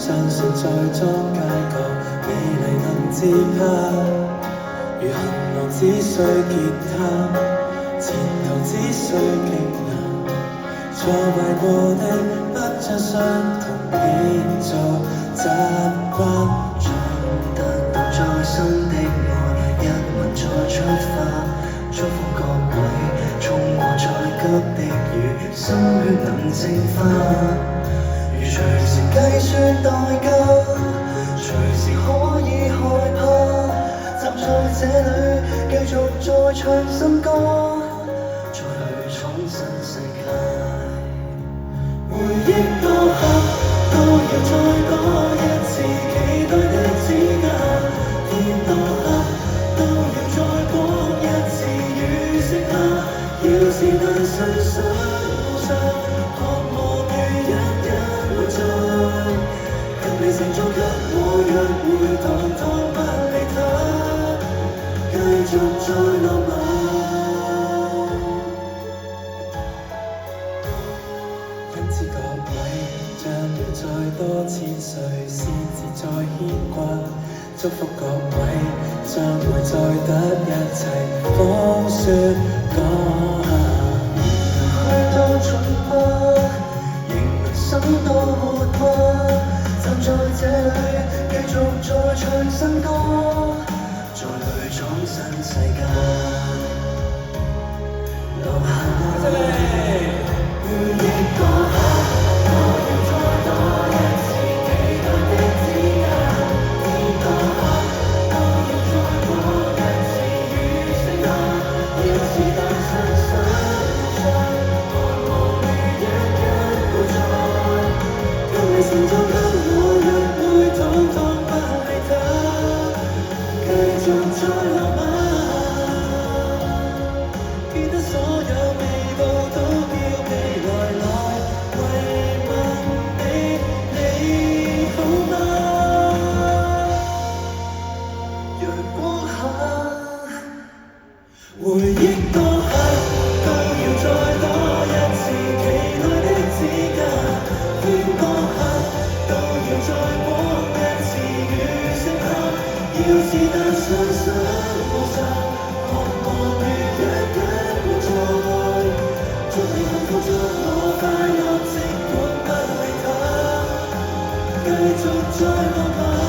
相信再裝街角，美麗能自拍。如行囊只需吉他，前途只需極難。挫敗過的不再相同，變做習慣。像突然在心的愛，一吻再出發，祝福各位衝過再急的雨，心血能淨化。如隨時計算代價，隨時可以害怕，站在這裡繼續再唱新歌，再去闖新世界。回憶多刻，都要再多一次期待的指甲。天多黑，都要再光一次雨色下。要是但信心無常，渴望與一日活在，跟你承諾給我約會，堂堂不理他，繼續再浪漫。因此各位將要再多千歲，先至再牽掛。祝福各位將會再得一齊風雪講下。去多進化，仍能心多活潑，站在這裡繼續再唱新歌，再去闖新世界。留下回憶多刻，都要再多一次期待的指甲。天多黑，都要再過一次雨色下。要是但信心無常，渴望於一日活在，跟你承諾給我約會，堂堂不理他，繼續再浪漫。記得所有味道都標記來慰問你，你好嗎？陽光下，回憶多刻，都要再多一次期待的指甲。天多黑，都要再光一次雨色下。要是但信心無常，渴望於一日活在，祝你幸福，祝我快樂，儘管不理他，繼續再浪漫。